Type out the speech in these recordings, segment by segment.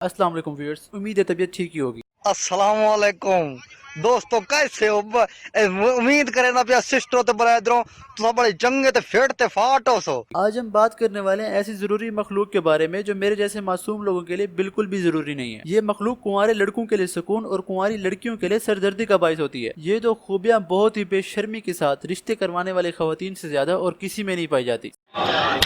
अस्सलाम वालेकुम व्यूअर्स, उम्मीद है तबीयत ठीक ही होगी। अस्सलाम वालेकुम दोस्तों, कैसे हो? उम्मीद करें ना पिया सिस्टरों ते बरादरों तो बड़े जंगे ते फेटते फाटो सो। आज हम बात करने वाले हैं ऐसी जरूरी मखलूक के बारे में जो मेरे जैसे मासूम लोगों के लिए बिल्कुल भी जरूरी नहीं है। ये मखलूक कुंवारे लड़कों के लिए सुकून और कुंवारी लड़कियों के लिए सरदर्दी का बाइस होती है। ये दो खूबियां बहुत ही बेशर्मी के साथ रिश्ते करवाने वाले खवातीन से ज्यादा और किसी में नहीं पाई जाती।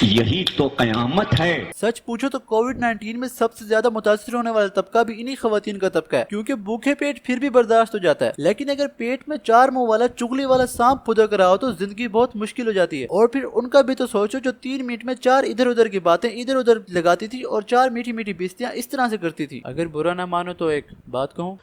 यही तो कयामत है। सच पूछो तो कोविड-19 में सबसे ज्यादा मुतासिर होने वाला तबका भी इन्हीं खवातीन का तबका है, क्योंकि भूखे पेट फिर भी बर्दाश्त हो जाता है, लेकिन अगर पेट में 4 मुंह वाला चुगली वाला सांप फुदक रहा हो तो जिंदगी बहुत मुश्किल हो जाती है। और फिर उनका भी तो सोचो जो 3 मिनट में 4 इधर उधर की बातें इधर उधर लगाती थी और 4 मीठी मीठी बेइज्जतियां इस तरह से करती थी। अगर बुरा ना मानो तो एक बात कहूँ,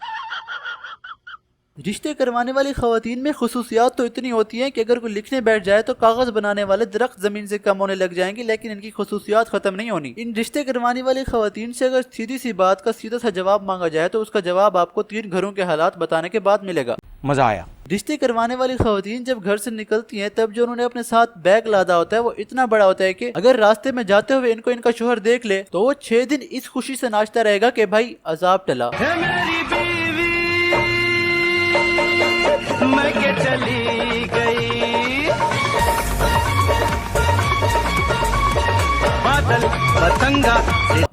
रिश्ते करवाने वाली खवातीन में खुसूसियात तो इतनी होती हैं कि अगर कोई लिखने बैठ जाए तो कागज बनाने वाले दरख्त जमीन से कम होने लग जाएंगे, लेकिन इनकी खुसूसियात खत्म नहीं होनी। इन रिश्ते करवाने वाली खवातीन से अगर सीधी सी बात का सीधा सा जवाब मांगा जाए तो उसका जवाब आपको 3 घरों के हालात बताने के बाद मिलेगा। मजा आया। रिश्ते करवाने वाली खवातीन जब घर से निकलती हैं तब जो उन्होंने अपने साथ बैग लादा होता है वो इतना बड़ा होता है कि अगर रास्ते में जाते हुए इनको इनका शोहर देख ले तो वो 6 दिन इस खुशी से नाचता रहेगा कि भाई अजाब टला। मैं के चली गई बादल पतंगा।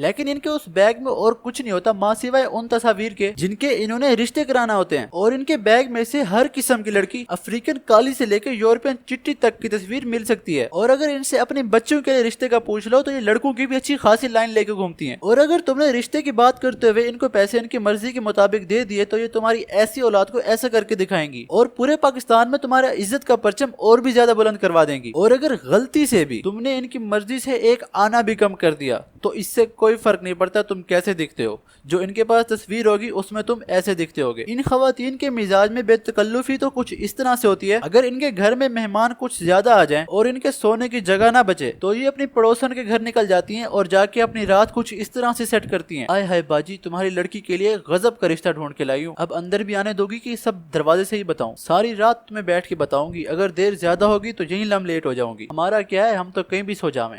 लेकिन इनके उस बैग में और कुछ नहीं होता माँ सिवाय उन तस्वीर के जिनके इन्होंने रिश्ते कराना होते हैं। और इनके बैग में से हर किस्म की लड़की, अफ्रीकन काली से लेकर यूरोपियन चिट्टी तक की तस्वीर मिल सकती है। और अगर इनसे अपने बच्चों के लिए रिश्ते का पूछ लो तो ये लड़कों की भी अच्छी खासी लाइन लेकर घूमती हैं। और अगर तुमने रिश्ते की बात करते हुए इनको पैसे इनकी मर्जी के मुताबिक दे दिए तो ये तुम्हारी ऐसी औलाद को ऐसा करके दिखाएंगी और पूरे पाकिस्तान में तुम्हारा इज्जत का परचम और भी ज्यादा बुलंद करवा देंगी। और अगर गलती से भी तुमने इनकी मर्जी से एक आना भी कम कर दिया तो इससे कोई फर्क नहीं पड़ता तुम कैसे दिखते हो। जो इनके पास तस्वीर होगी उसमें तुम ऐसे दिखते होगे। इन खवातीन के मिजाज में बेतकल्लुफी तो कुछ इस तरह से होती है, अगर इनके घर में मेहमान कुछ ज्यादा आ जाएं और इनके सोने की जगह ना बचे तो ये अपनी पड़ोसन के घर निकल जाती हैं और जाके अपनी रात कुछ इस तरह से सेट करती हैं। आय हाय बाजी, तुम्हारी लड़की के लिए गजब का रिश्ता ढूंढ के लाई हूँ, अब अंदर भी आने दोगी कि सब दरवाजे से ही बताऊं? सारी रात तुम्हें बैठ के बताऊंगी, अगर देर ज्यादा होगी तो यही लम लेट हो जाऊंगी। हमारा क्या है, हम तो कहीं भी सो जावें।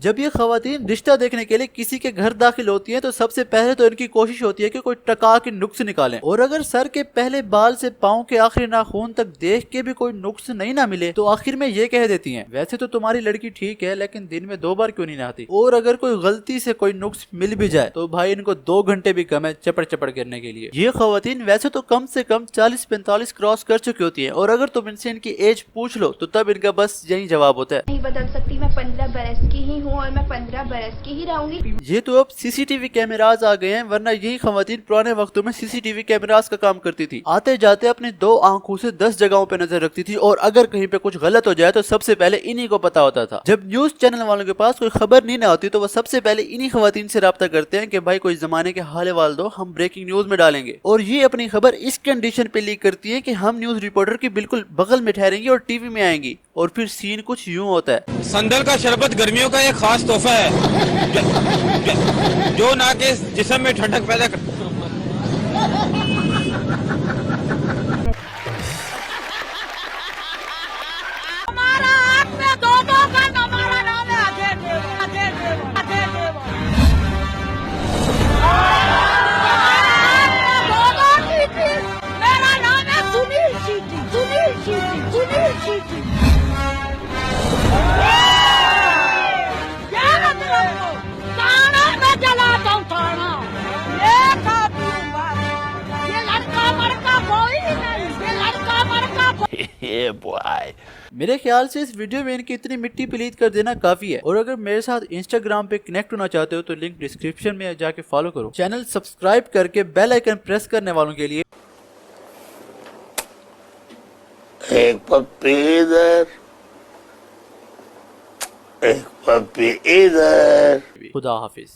जब ये खवातीन रिश्ता देखने के लिए किसी के घर दाखिल होती हैं तो सबसे पहले तो इनकी कोशिश होती है कि कोई टका के नुक्स निकालें। और अगर सर के पहले बाल से पाँव के आखिरी नाखून तक देख के भी कोई नुक्स नहीं ना मिले तो आखिर में ये कह देती हैं, वैसे तो तुम्हारी लड़की ठीक है लेकिन दिन में 2 बार क्यों नहीं नहाती? और अगर कोई गलती से कोई नुक्स मिल भी जाए तो भाई इनको 2 घंटे भी कम है चपड़ चपड़ करने के लिए। ये खवातीन वैसे तो कम से कम 40-45 क्रॉस कर चुकी होती है और अगर तुम इनसे इनकी एज पूछ लो तो तब इनका बस यही जवाब होता है, नहीं बदल सकती, मैं 15 बरस की ही हूँ और मैं 15 बरस की ही रहूंगी। ये तो अब सीसीटीवी कैमरास आ गए हैं, वरना यही खवातीन पुराने वक्तों में सीसीटीवी कैमरास का काम करती थी। आते जाते अपनी 2 आंखों से 10 जगहों पे नजर रखती थी और अगर कहीं पे कुछ गलत हो जाए तो सबसे पहले इन्हीं को पता होता था। जब न्यूज चैनल वालों के पास कोई खबर नहीं ना होती तो वो सबसे पहले इन्हीं खवातीन से राब्ता करते हैं कि भाई कोई जमाने के हाल वाल दो, हम ब्रेकिंग न्यूज में डालेंगे। और ये अपनी खबर इस कंडीशन पे लीक करती है कि हम न्यूज रिपोर्टर के बिल्कुल बगल में ठहरेंगी और टीवी में आएंगी। और फिर सीन कुछ यूं होता है, संदल का शरबत गर्मियों का एक खास तोहफा है जो ना के जिस्म में ठंडक पैदा कर। हमारा हाथ में दोनों का हमारा नाम है अजय देवगन। अजय देवगन, अजय देवगन। दोनों की थी, मेरा नाम है सुनील शेट्टी। सुनील शेट्टी, सुनील शेट्टी। क्या मतलब हो? ताना मैं जलाता हूँ ताना। ये काबू बात। ये लड़का मड़का कोई नहीं, ये लड़का मड़का कोई। मेरे ख्याल से इस वीडियो में इनकी इतनी मिट्टी प्लीज कर देना काफी है। और अगर मेरे साथ इंस्टाग्राम पे कनेक्ट होना चाहते हो तो लिंक डिस्क्रिप्शन में जाके फॉलो करो। चैनल सब्सक्राइब करके बेल आइकन प्रेस करने वालों के लिए एक पप्पी इधर, एक पप्पी इधर। खुदा हाफिज।